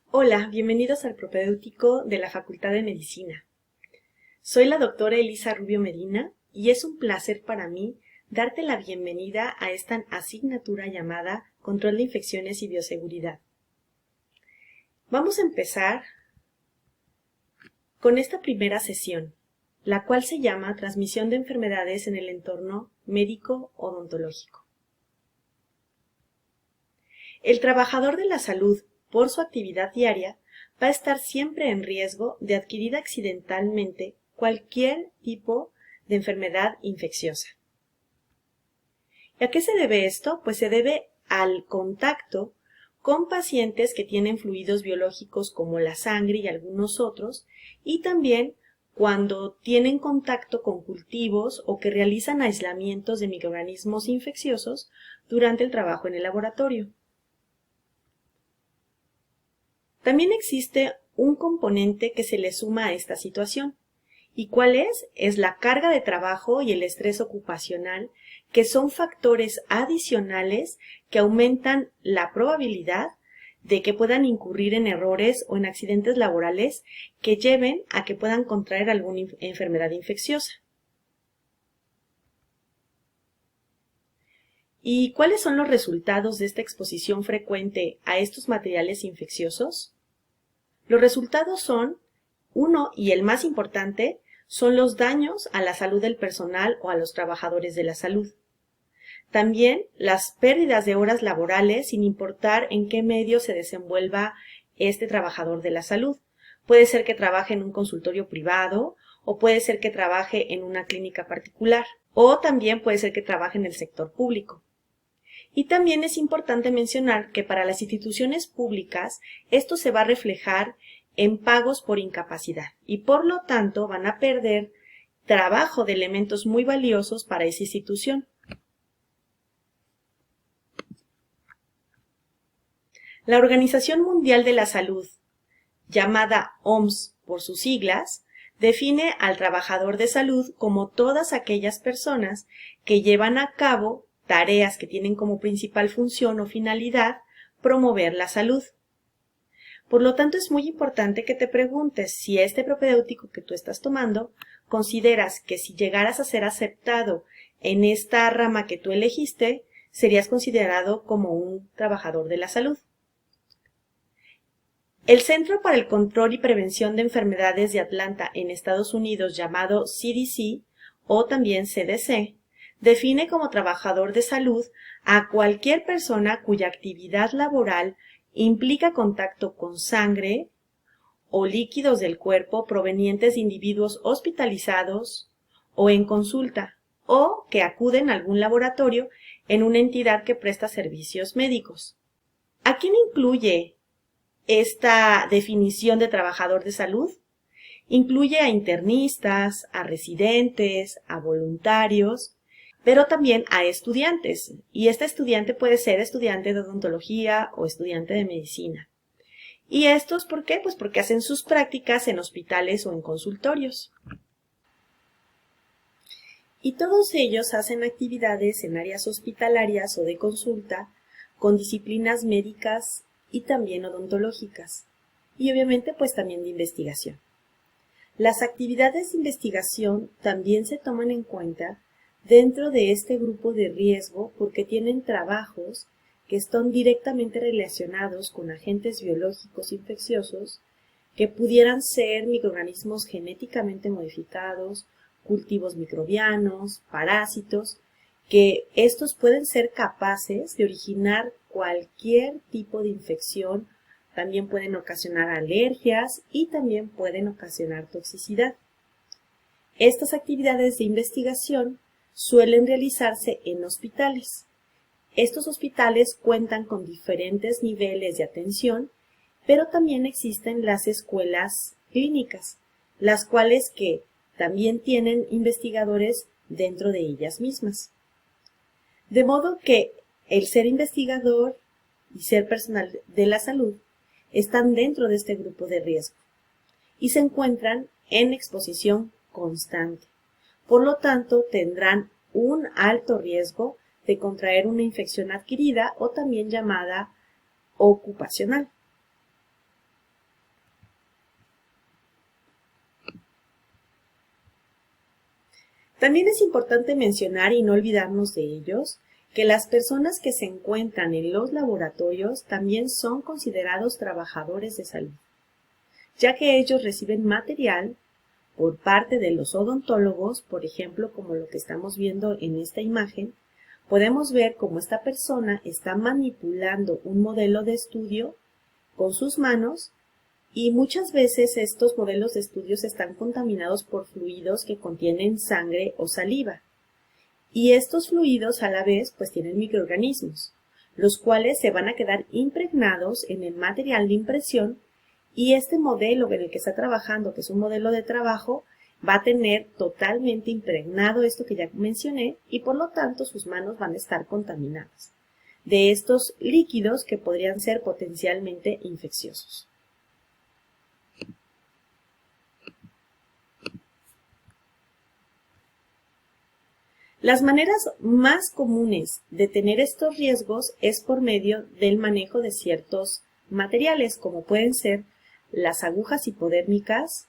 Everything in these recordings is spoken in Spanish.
Hola, bienvenidos al propedéutico de la Facultad de Medicina. Soy la doctora Elisa Rubio Medina y es un placer para mí darte la bienvenida a esta asignatura llamada Control de Infecciones y Bioseguridad. Vamos a empezar con esta primera sesión, la cual se llama Transmisión de enfermedades en el entorno médico-odontológico. El trabajador de la salud, por su actividad diaria, va a estar siempre en riesgo de adquirir accidentalmente cualquier tipo de enfermedad infecciosa. ¿Y a qué se debe esto? Pues se debe al contacto con pacientes que tienen fluidos biológicos como la sangre y algunos otros, y también cuando tienen contacto con cultivos o que realizan aislamientos de microorganismos infecciosos durante el trabajo en el laboratorio. También existe un componente que se le suma a esta situación. ¿Y cuál es? Es la carga de trabajo y el estrés ocupacional, que son factores adicionales que aumentan la probabilidad de que puedan incurrir en errores o en accidentes laborales que lleven a que puedan contraer alguna enfermedad infecciosa. ¿Y cuáles son los resultados de esta exposición frecuente a estos materiales infecciosos? Los resultados son, uno y el más importante, son los daños a la salud del personal o a los trabajadores de la salud. También las pérdidas de horas laborales sin importar en qué medio se desenvuelva este trabajador de la salud. Puede ser que trabaje en un consultorio privado o puede ser que trabaje en una clínica particular o también puede ser que trabaje en el sector público. Y también es importante mencionar que para las instituciones públicas esto se va a reflejar en pagos por incapacidad y por lo tanto van a perder trabajo de elementos muy valiosos para esa institución. La Organización Mundial de la Salud, llamada OMS por sus siglas, define al trabajador de salud como todas aquellas personas que llevan a cabo tareas que tienen como principal función o finalidad promover la salud. Por lo tanto, es muy importante que te preguntes si este propedéutico que tú estás tomando consideras que si llegaras a ser aceptado en esta rama que tú elegiste, serías considerado como un trabajador de la salud. El Centro para el Control y Prevención de Enfermedades de Atlanta en Estados Unidos, llamado CDC o también CDC, define como trabajador de salud a cualquier persona cuya actividad laboral implica contacto con sangre o líquidos del cuerpo provenientes de individuos hospitalizados o en consulta o que acuden a algún laboratorio en una entidad que presta servicios médicos. ¿A quién incluye esta definición de trabajador de salud? Incluye a internistas, a residentes, a voluntarios, pero también a estudiantes, y este estudiante puede ser estudiante de odontología o estudiante de medicina. ¿Y estos por qué? Pues porque hacen sus prácticas en hospitales o en consultorios. Y todos ellos hacen actividades en áreas hospitalarias o de consulta con disciplinas médicas y también odontológicas, y obviamente pues también de investigación. Las actividades de investigación también se toman en cuenta dentro de este grupo de riesgo porque tienen trabajos que están directamente relacionados con agentes biológicos infecciosos que pudieran ser microorganismos genéticamente modificados, cultivos microbianos, parásitos, que estos pueden ser capaces de originar cualquier tipo de infección, también pueden ocasionar alergias y también pueden ocasionar toxicidad. Estas actividades de investigación suelen realizarse en hospitales. Estos hospitales cuentan con diferentes niveles de atención, pero también existen las escuelas clínicas, las cuales que también tienen investigadores dentro de ellas mismas. De modo que el ser investigador y ser personal de la salud están dentro de este grupo de riesgo y se encuentran en exposición constante. Por lo tanto, tendrán un alto riesgo de contraer una infección adquirida o también llamada ocupacional. También es importante mencionar y no olvidarnos de ellos que las personas que se encuentran en los laboratorios también son considerados trabajadores de salud, ya que ellos reciben material por parte de los odontólogos, por ejemplo, como lo que estamos viendo en esta imagen. Podemos ver cómo esta persona está manipulando un modelo de estudio con sus manos y muchas veces estos modelos de estudios están contaminados por fluidos que contienen sangre o saliva. Y estos fluidos a la vez pues tienen microorganismos, los cuales se van a quedar impregnados en el material de impresión y este modelo en el que está trabajando, que es un modelo de trabajo, va a tener totalmente impregnado esto que ya mencioné y por lo tanto sus manos van a estar contaminadas de estos líquidos que podrían ser potencialmente infecciosos. Las maneras más comunes de tener estos riesgos es por medio del manejo de ciertos materiales, como pueden ser las agujas hipodérmicas,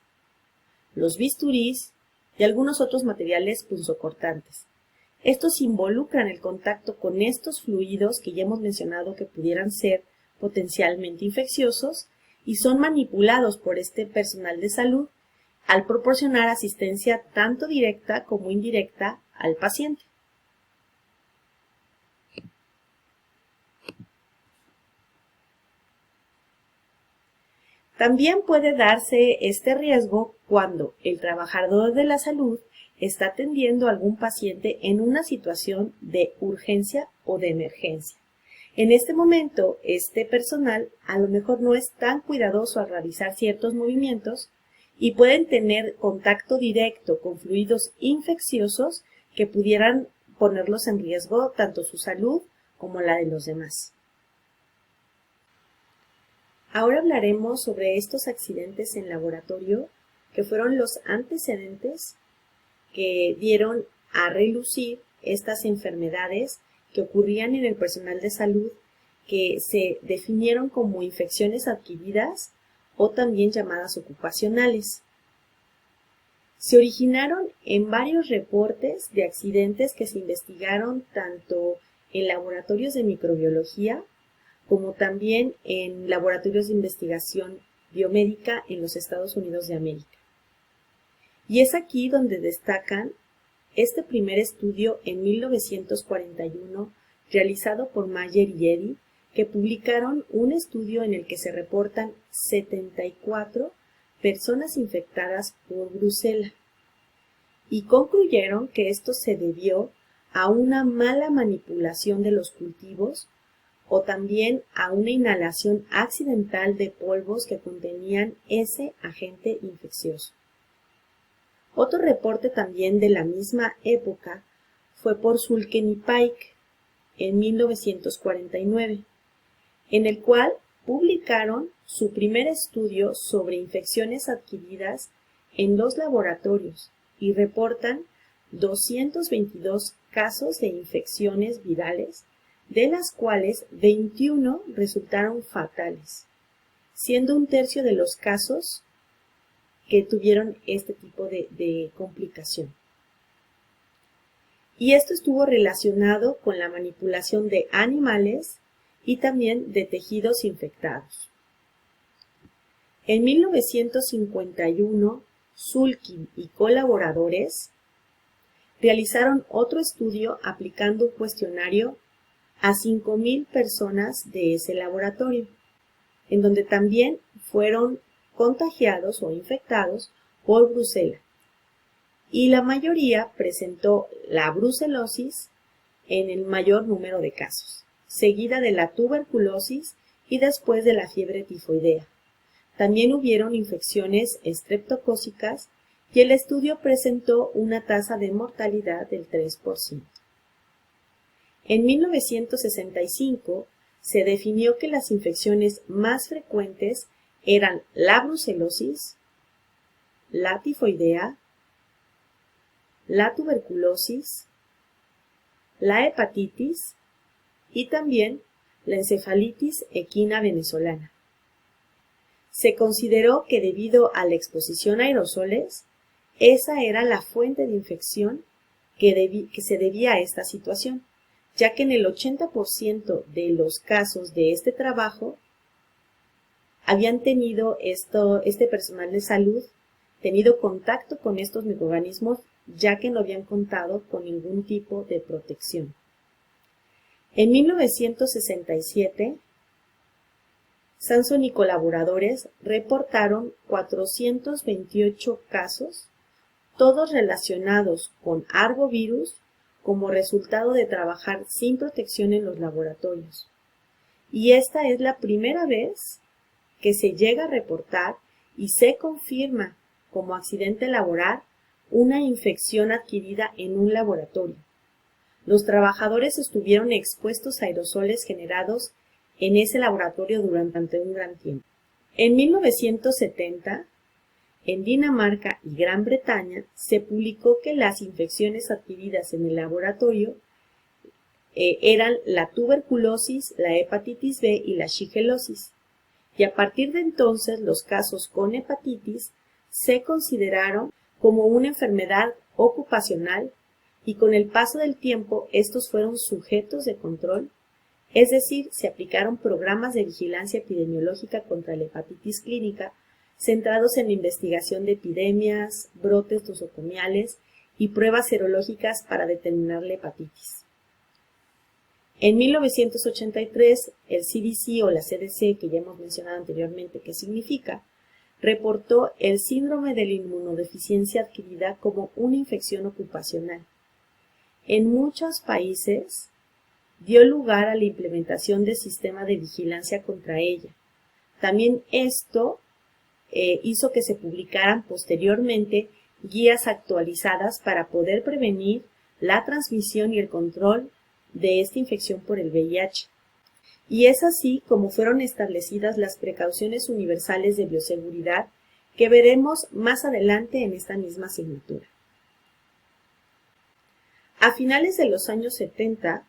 los bisturís y algunos otros materiales punzocortantes. Estos involucran el contacto con estos fluidos que ya hemos mencionado que pudieran ser potencialmente infecciosos y son manipulados por este personal de salud al proporcionar asistencia tanto directa como indirecta al paciente. También puede darse este riesgo cuando el trabajador de la salud está atendiendo a algún paciente en una situación de urgencia o de emergencia. En este momento, este personal a lo mejor no es tan cuidadoso al realizar ciertos movimientos y pueden tener contacto directo con fluidos infecciosos que pudieran ponerlos en riesgo tanto su salud como la de los demás. Ahora hablaremos sobre estos accidentes en laboratorio que fueron los antecedentes que dieron a relucir estas enfermedades que ocurrían en el personal de salud que se definieron como infecciones adquiridas o también llamadas ocupacionales. Se originaron en varios reportes de accidentes que se investigaron tanto en laboratorios de microbiología como también en laboratorios de investigación biomédica en los Estados Unidos de América. Y es aquí donde destacan este primer estudio en 1941 realizado por Mayer y Eddy, que publicaron un estudio en el que se reportan 74 personas infectadas por brucela y concluyeron que esto se debió a una mala manipulación de los cultivos o también a una inhalación accidental de polvos que contenían ese agente infeccioso. Otro reporte también de la misma época fue por Sulken y Pike en 1949, en el cual publicaron su primer estudio sobre infecciones adquiridas en los laboratorios y reportan 222 casos de infecciones virales, de las cuales 21 resultaron fatales, siendo un tercio de los casos que tuvieron este tipo de complicación. Y esto estuvo relacionado con la manipulación de animales y también de tejidos infectados. En 1951, Sulkin y colaboradores realizaron otro estudio aplicando un cuestionario a 5,000 personas de ese laboratorio, en donde también fueron contagiados o infectados por brucela. Y la mayoría presentó la brucelosis en el mayor número de casos, seguida de la tuberculosis y después de la fiebre tifoidea. También hubieron infecciones estreptocócicas y el estudio presentó una tasa de mortalidad del 3%. En 1965 se definió que las infecciones más frecuentes eran la brucelosis, la tifoidea, la tuberculosis, la hepatitis y también la encefalitis equina venezolana. Se consideró que debido a la exposición a aerosoles, esa era la fuente de infección que se debía a esta situación, ya que en el 80% de los casos de este trabajo habían tenido este personal de salud tenido contacto con estos microorganismos, ya que no habían contado con ningún tipo de protección. En 1967, Sanson y colaboradores reportaron 428 casos, todos relacionados con arbovirus como resultado de trabajar sin protección en los laboratorios. Y esta es la primera vez que se llega a reportar y se confirma como accidente laboral una infección adquirida en un laboratorio. Los trabajadores estuvieron expuestos a aerosoles generados en ese laboratorio durante un gran tiempo. En 1970, en Dinamarca y Gran Bretaña, se publicó que las infecciones adquiridas en el laboratorio eran la tuberculosis, la hepatitis B y la shigelosis. Y a partir de entonces, los casos con hepatitis se consideraron como una enfermedad ocupacional y con el paso del tiempo estos fueron sujetos de control, es decir, se aplicaron programas de vigilancia epidemiológica contra la hepatitis clínica centrados en la investigación de epidemias, brotes nosocomiales y pruebas serológicas para determinar la hepatitis. En 1983, el CDC o la CDC, que ya hemos mencionado anteriormente qué significa, reportó el síndrome de la inmunodeficiencia adquirida como una infección ocupacional. En muchos países dio lugar a la implementación del sistema de vigilancia contra ella. También esto hizo que se publicaran posteriormente guías actualizadas para poder prevenir la transmisión y el control de esta infección por el VIH. Y es así como fueron establecidas las precauciones universales de bioseguridad que veremos más adelante en esta misma asignatura. A finales de los años 70,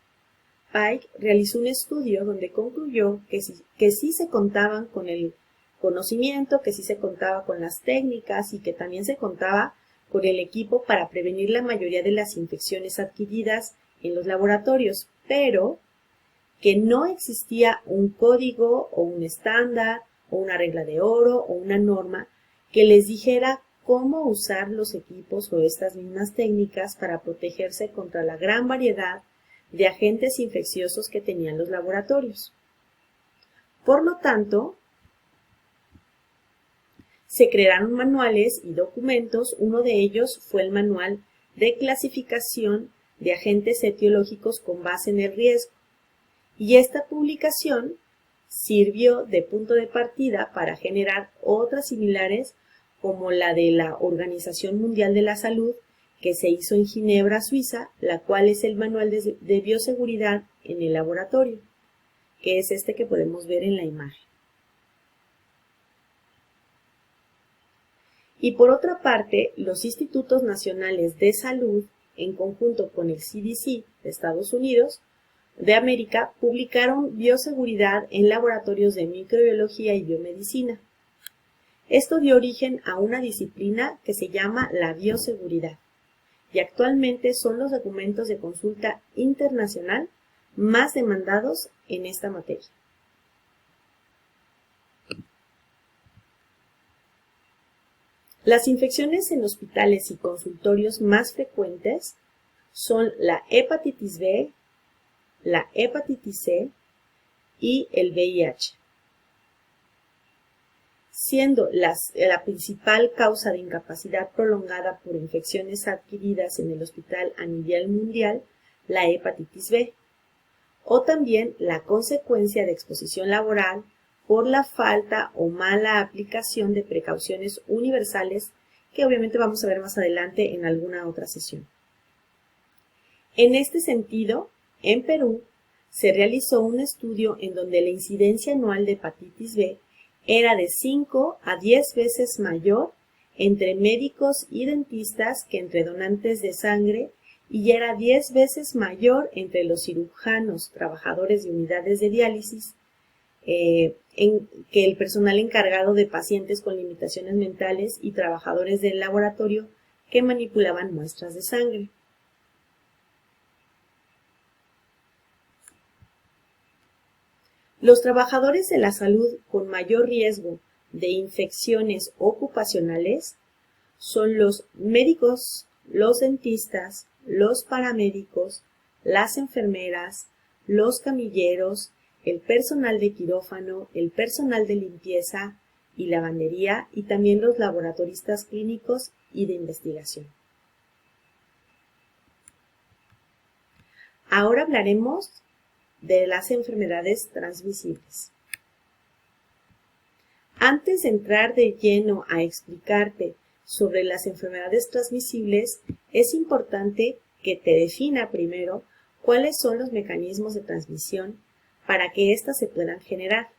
Pike realizó un estudio donde concluyó que sí se contaban con el conocimiento, que sí se contaba con las técnicas y que también se contaba con el equipo para prevenir la mayoría de las infecciones adquiridas en los laboratorios, pero que no existía un código o un estándar o una regla de oro o una norma que les dijera cómo usar los equipos o estas mismas técnicas para protegerse contra la gran variedad de agentes infecciosos que tenían los laboratorios. Por lo tanto, se crearon manuales y documentos. Uno de ellos fue el Manual de Clasificación de Agentes Etiológicos con base en el riesgo. Y esta publicación sirvió de punto de partida para generar otras similares como la de la Organización Mundial de la Salud, que se hizo en Ginebra, Suiza, la cual es el Manual de Bioseguridad en el Laboratorio, que es este que podemos ver en la imagen. Y por otra parte, los Institutos Nacionales de Salud, en conjunto con el CDC de Estados Unidos de América, publicaron bioseguridad en laboratorios de microbiología y biomedicina. Esto dio origen a una disciplina que se llama la bioseguridad, y actualmente son los documentos de consulta internacional más demandados en esta materia. Las infecciones en hospitales y consultorios más frecuentes son la hepatitis B, la hepatitis C y el VIH, siendo la principal causa de incapacidad prolongada por infecciones adquiridas en el hospital a nivel mundial la hepatitis B, o también la consecuencia de exposición laboral por la falta o mala aplicación de precauciones universales que obviamente vamos a ver más adelante en alguna otra sesión. En este sentido, en Perú se realizó un estudio en donde la incidencia anual de hepatitis B era de 5 a 10 veces mayor entre médicos y dentistas que entre donantes de sangre y era 10 veces mayor entre los cirujanos, trabajadores de unidades de diálisis, que el personal encargado de pacientes con limitaciones mentales y trabajadores del laboratorio que manipulaban muestras de sangre. Los trabajadores de la salud con mayor riesgo de infecciones ocupacionales son los médicos, los dentistas, los paramédicos, las enfermeras, los camilleros, el personal de quirófano, el personal de limpieza y lavandería y también los laboratoristas clínicos y de investigación. Ahora hablaremos de las enfermedades transmisibles. Antes de entrar de lleno a explicarte sobre las enfermedades transmisibles, es importante que te defina primero cuáles son los mecanismos de transmisión para que éstas se puedan generar.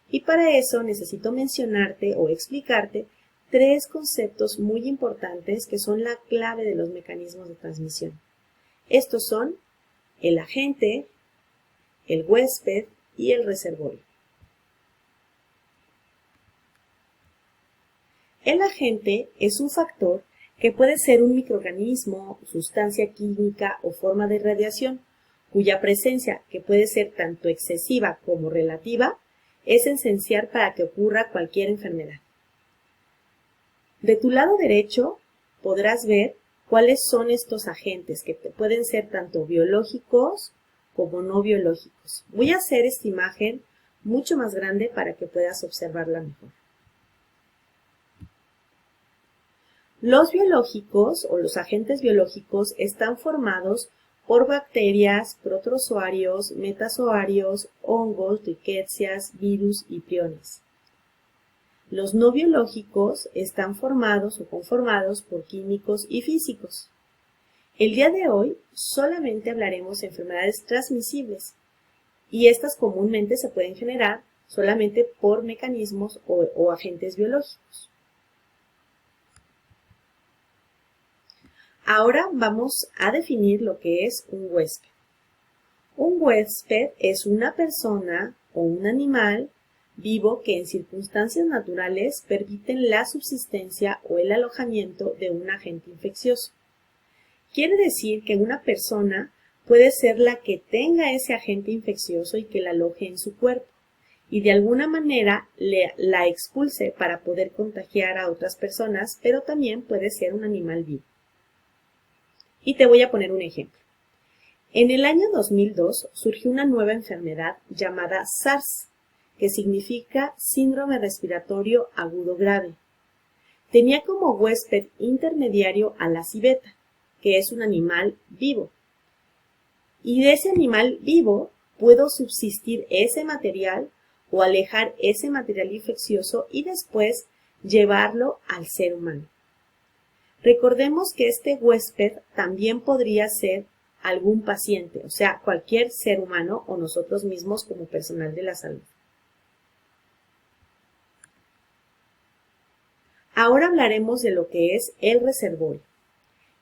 Y para eso necesito mencionarte o explicarte 3 conceptos muy importantes que son la clave de los mecanismos de transmisión. Estos son el agente, el huésped y el reservorio. El agente es un factor que puede ser un microorganismo, sustancia química o forma de radiación, cuya presencia, que puede ser tanto excesiva como relativa, es esencial para que ocurra cualquier enfermedad. De tu lado derecho podrás ver cuáles son estos agentes, que pueden ser tanto biológicos como no biológicos. Voy a hacer esta imagen mucho más grande para que puedas observarla mejor. Los biológicos o los agentes biológicos están formados por bacterias, protozoarios, metazoarios, hongos, rickettsias, virus y priones. Los no biológicos están formados o conformados por químicos y físicos. El día de hoy solamente hablaremos de enfermedades transmisibles y estas comúnmente se pueden generar solamente por mecanismos o agentes biológicos. Ahora vamos a definir lo que es un huésped. Un huésped es una persona o un animal vivo que en circunstancias naturales permiten la subsistencia o el alojamiento de un agente infeccioso. Quiere decir que una persona puede ser la que tenga ese agente infeccioso y que la aloje en su cuerpo y de alguna manera la expulse para poder contagiar a otras personas, pero también puede ser un animal vivo. Y te voy a poner un ejemplo. En el año 2002 surgió una nueva enfermedad llamada SARS, que significa síndrome respiratorio agudo grave. Tenía como huésped intermediario a la civeta, que es un animal vivo. Y de ese animal vivo puedo subsistir ese material o alejar ese material infeccioso y después llevarlo al ser humano. Recordemos que este huésped también podría ser algún paciente, o sea, cualquier ser humano o nosotros mismos como personal de la salud. Ahora hablaremos de lo que es el reservorio.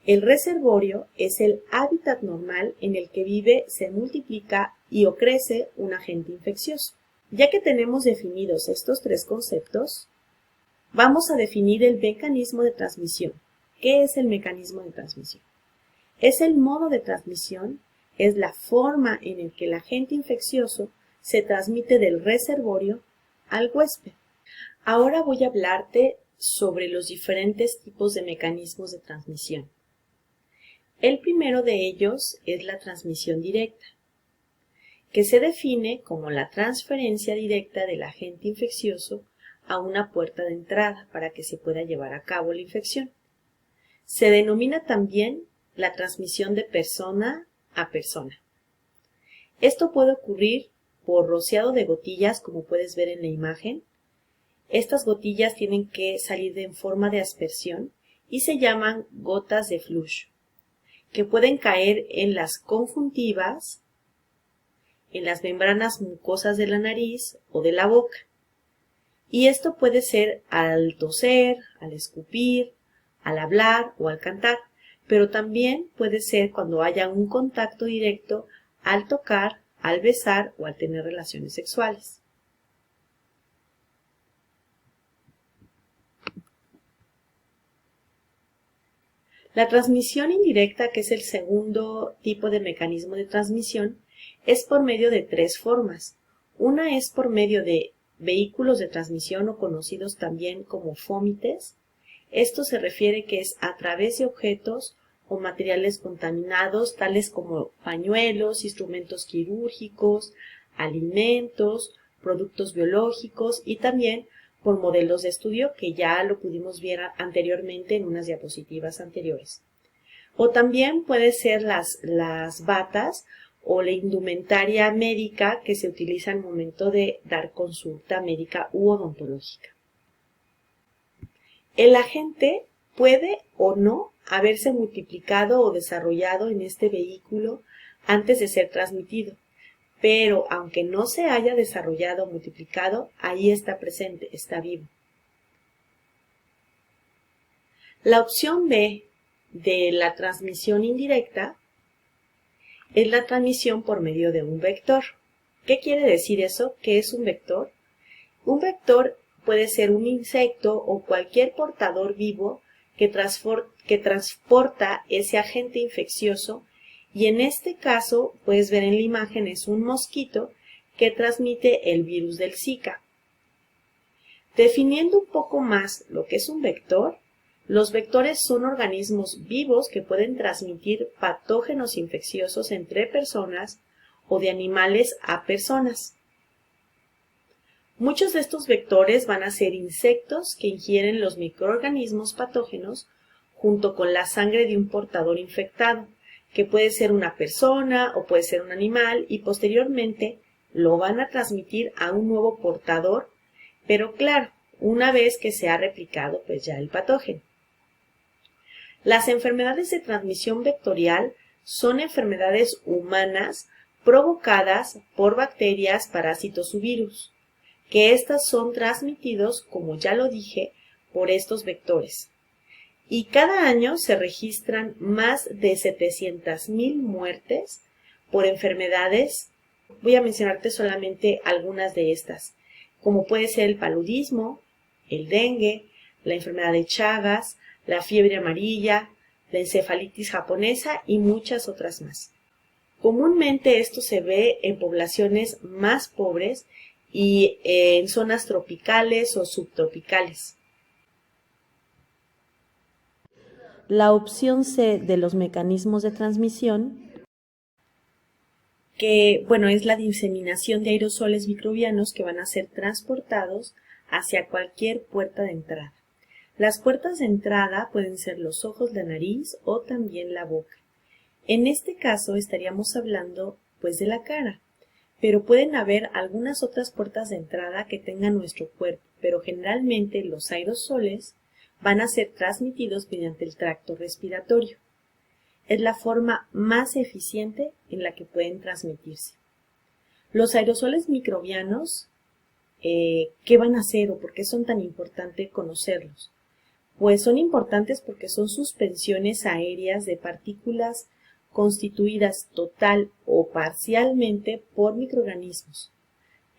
El reservorio es el hábitat normal en el que vive, se multiplica y o crece un agente infeccioso. Ya que tenemos definidos estos 3 conceptos, vamos a definir el mecanismo de transmisión. ¿Qué es el mecanismo de transmisión? Es el modo de transmisión, es la forma en el que el agente infeccioso se transmite del reservorio al huésped. Ahora voy a hablarte sobre los diferentes tipos de mecanismos de transmisión. El primero de ellos es la transmisión directa, que se define como la transferencia directa del agente infeccioso a una puerta de entrada para que se pueda llevar a cabo la infección. Se denomina también la transmisión de persona a persona. Esto puede ocurrir por rociado de gotillas, como puedes ver en la imagen. Estas gotillas tienen que salir en forma de aspersión y se llaman gotas de flujo, que pueden caer en las conjuntivas, en las membranas mucosas de la nariz o de la boca. Y esto puede ser al toser, al escupir, al hablar o al cantar. pero también puede ser cuando haya un contacto directo al tocar, al besar o al tener relaciones sexuales. La transmisión indirecta, que es el segundo tipo de mecanismo de transmisión, es por medio de tres formas. Una es por medio de vehículos de transmisión o conocidos también como fómites. Esto se refiere que es a través de objetos o materiales contaminados, tales como pañuelos, instrumentos quirúrgicos, alimentos, productos biológicos y también por modelos de estudio, que ya lo pudimos ver anteriormente en unas diapositivas anteriores. O también puede ser las batas o la indumentaria médica que se utiliza al momento de dar consulta médica u odontológica. El agente puede o no haberse multiplicado o desarrollado en este vehículo antes de ser transmitido, pero aunque no se haya desarrollado o multiplicado, ahí está presente, está vivo. La opción B de la transmisión indirecta es la transmisión por medio de un vector. ¿Qué quiere decir eso? ¿Qué es un vector? Un vector puede ser un insecto o cualquier portador vivo que transporta ese agente infeccioso, y en este caso, puedes ver en la imagen, es un mosquito que transmite el virus del Zika. Definiendo un poco más lo que es un vector, los vectores son organismos vivos que pueden transmitir patógenos infecciosos entre personas o de animales a personas. Muchos de estos vectores van a ser insectos que ingieren los microorganismos patógenos junto con la sangre de un portador infectado, que puede ser una persona o puede ser un animal, y posteriormente lo van a transmitir a un nuevo portador, pero claro, una vez que se ha replicado pues ya el patógeno. Las enfermedades de transmisión vectorial son enfermedades humanas provocadas por bacterias, parásitos o virus, que estas son transmitidos, como ya lo dije, por estos vectores. Y cada año se registran más de 700,000 muertes por enfermedades. Voy a mencionarte solamente algunas de estas, como puede ser el paludismo, el dengue, la enfermedad de Chagas, la fiebre amarilla, la encefalitis japonesa y muchas otras más. Comúnmente esto se ve en poblaciones más pobres y en zonas tropicales o subtropicales. La opción C de los mecanismos de transmisión, que es la diseminación de aerosoles microbianos que van a ser transportados hacia cualquier puerta de entrada. Las puertas de entrada pueden ser los ojos, la nariz o también la boca. En este caso estaríamos hablando de la cara, pero pueden haber algunas otras puertas de entrada que tengan nuestro cuerpo, pero generalmente los aerosoles van a ser transmitidos mediante el tracto respiratorio. Es la forma más eficiente en la que pueden transmitirse. Los aerosoles microbianos, ¿qué van a hacer o por qué son tan importantes conocerlos? Pues son importantes porque son suspensiones aéreas de partículas constituidas total o parcialmente por microorganismos.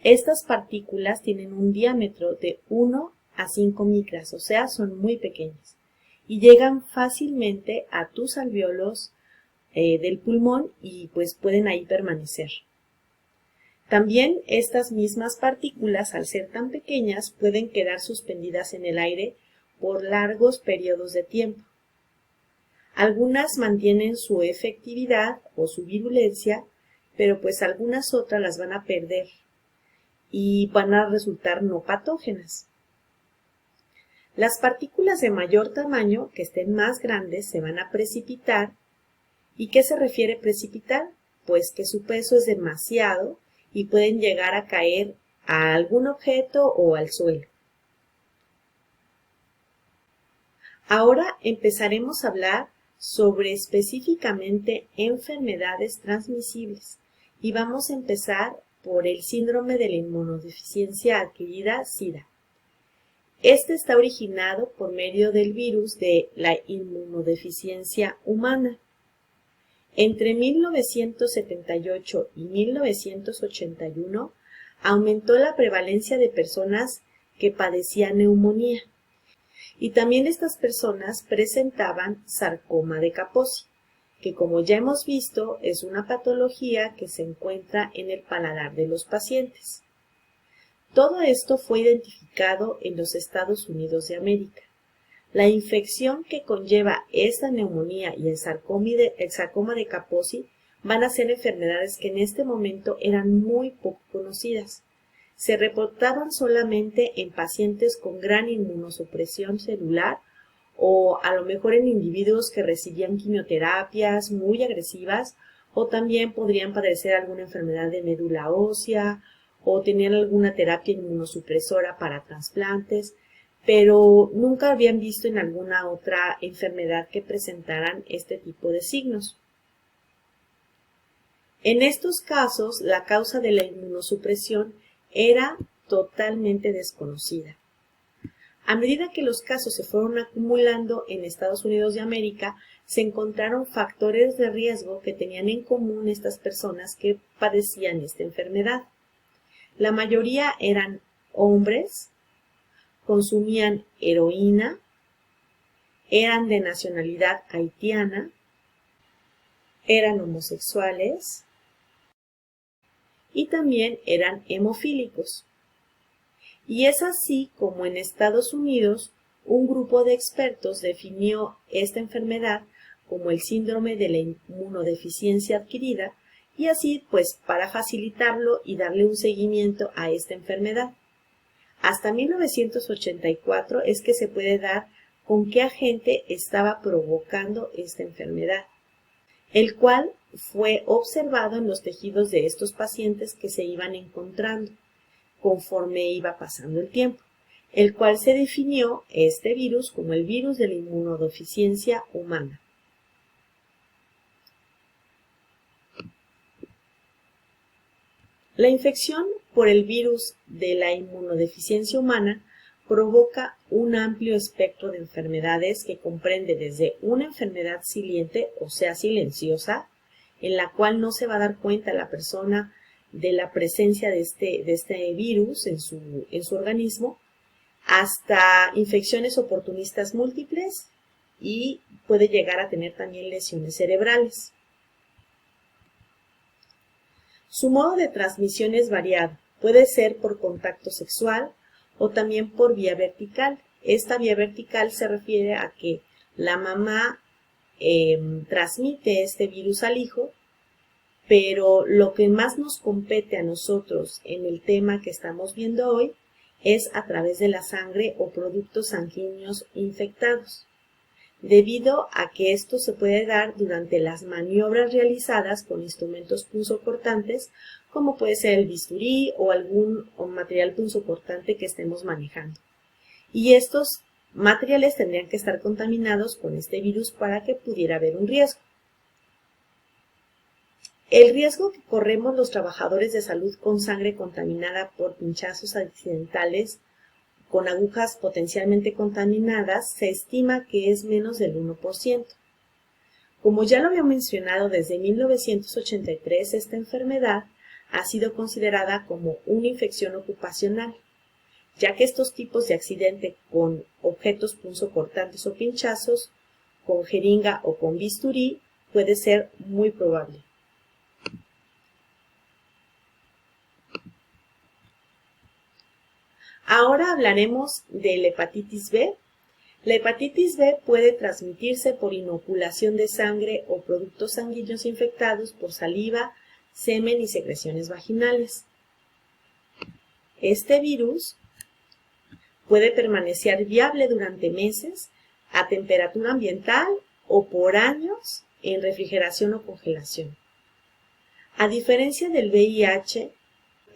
Estas partículas tienen un diámetro de 1 a 5 micras, o sea, son muy pequeñas, y llegan fácilmente a tus alvéolos del pulmón y pueden ahí permanecer. También estas mismas partículas, al ser tan pequeñas, pueden quedar suspendidas en el aire por largos periodos de tiempo. Algunas mantienen su efectividad o su virulencia, pero algunas otras las van a perder y van a resultar no patógenas. Las partículas de mayor tamaño, que estén más grandes, se van a precipitar. ¿Y qué se refiere precipitar? Pues que su peso es demasiado y pueden llegar a caer a algún objeto o al suelo. Ahora empezaremos a hablar sobre específicamente enfermedades transmisibles y vamos a empezar por el síndrome de la inmunodeficiencia adquirida, SIDA. Este está originado por medio del virus de la inmunodeficiencia humana. Entre 1978 y 1981 aumentó la prevalencia de personas que padecían neumonía y también estas personas presentaban sarcoma de Kaposi, que como ya hemos visto es una patología que se encuentra en el paladar de los pacientes. Todo esto fue identificado en los Estados Unidos de América. La infección que conlleva esta neumonía y el sarcoma de Kaposi van a ser enfermedades que en este momento eran muy poco conocidas. Se reportaban solamente en pacientes con gran inmunosupresión celular o a lo mejor en individuos que recibían quimioterapias muy agresivas o también podrían padecer alguna enfermedad de médula ósea o tenían alguna terapia inmunosupresora para trasplantes, pero nunca habían visto en alguna otra enfermedad que presentaran este tipo de signos. En estos casos, la causa de la inmunosupresión era totalmente desconocida. A medida que los casos se fueron acumulando en Estados Unidos de América, se encontraron factores de riesgo que tenían en común estas personas que padecían esta enfermedad. La mayoría eran hombres, consumían heroína, eran de nacionalidad haitiana, eran homosexuales y también eran hemofílicos. Y es así como en Estados Unidos un grupo de expertos definió esta enfermedad como el síndrome de la inmunodeficiencia adquirida y así pues para facilitarlo y darle un seguimiento a esta enfermedad. Hasta 1984 es que se puede dar con qué agente estaba provocando esta enfermedad, el cual fue observado en los tejidos de estos pacientes que se iban encontrando conforme iba pasando el tiempo, el cual se definió este virus como el virus de la inmunodeficiencia humana. La infección por el virus de la inmunodeficiencia humana provoca un amplio espectro de enfermedades que comprende desde una enfermedad silente, o sea, silenciosa, en la cual no se va a dar cuenta la persona de la presencia de este virus en su organismo, hasta infecciones oportunistas múltiples y puede llegar a tener también lesiones cerebrales. Su modo de transmisión es variado, puede ser por contacto sexual o también por vía vertical. Esta vía vertical se refiere a que la mamá transmite este virus al hijo, pero lo que más nos compete a nosotros en el tema que estamos viendo hoy es a través de la sangre o productos sanguíneos infectados, debido a que esto se puede dar durante las maniobras realizadas con instrumentos punzocortantes, como puede ser el bisturí o algún material punzocortante que estemos manejando. Y estos materiales tendrían que estar contaminados con este virus para que pudiera haber un riesgo. El riesgo que corremos los trabajadores de salud con sangre contaminada por pinchazos accidentales con agujas potencialmente contaminadas se estima que es menos del 1%. Como ya lo había mencionado, desde 1983 esta enfermedad ha sido considerada como una infección ocupacional, ya que estos tipos de accidente con objetos punzocortantes o pinchazos, con jeringa o con bisturí, puede ser muy probable. Ahora hablaremos de la hepatitis B. La hepatitis B puede transmitirse por inoculación de sangre o productos sanguíneos infectados por saliva, semen y secreciones vaginales. Este virus puede permanecer viable durante meses a temperatura ambiental o por años en refrigeración o congelación. A diferencia del VIH,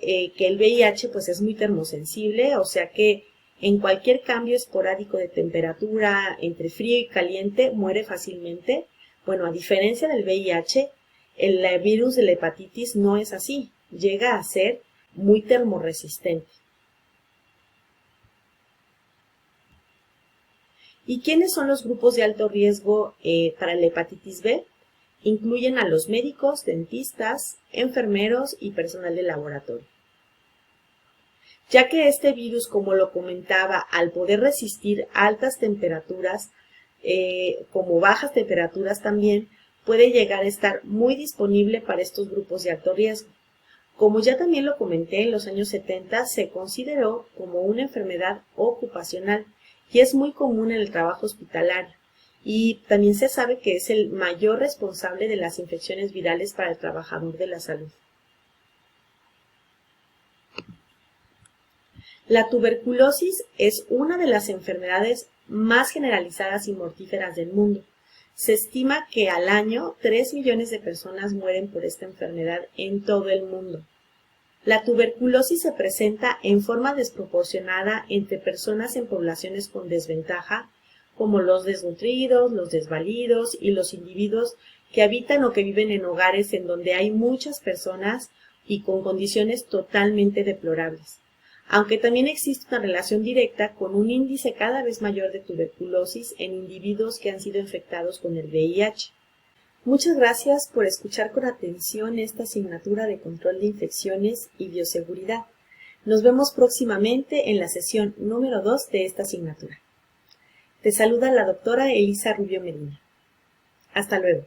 que el VIH pues es muy termosensible, o sea que en cualquier cambio esporádico de temperatura entre frío y caliente muere fácilmente. Bueno, a diferencia del VIH, el virus de la hepatitis no es así, llega a ser muy termorresistente. ¿Y quiénes son los grupos de alto riesgo para la hepatitis B? Incluyen a los médicos, dentistas, enfermeros y personal de laboratorio. Ya que este virus, como lo comentaba, al poder resistir altas temperaturas, como bajas temperaturas también, puede llegar a estar muy disponible para estos grupos de alto riesgo. Como ya también lo comenté, en los años 70 se consideró como una enfermedad ocupacional y es muy común en el trabajo hospitalario. Y también se sabe que es el mayor responsable de las infecciones virales para el trabajador de la salud. La tuberculosis es una de las enfermedades más generalizadas y mortíferas del mundo. Se estima que al año 3 millones de personas mueren por esta enfermedad en todo el mundo. La tuberculosis se presenta en forma desproporcionada entre personas en poblaciones con desventaja, como los desnutridos, los desvalidos y los individuos que habitan o que viven en hogares en donde hay muchas personas y con condiciones totalmente deplorables. Aunque también existe una relación directa con un índice cada vez mayor de tuberculosis en individuos que han sido infectados con el VIH. Muchas gracias por escuchar con atención esta asignatura de control de infecciones y bioseguridad. Nos vemos próximamente en la sesión número 2 de esta asignatura. Te saluda la doctora Elisa Rubio Medina. Hasta luego.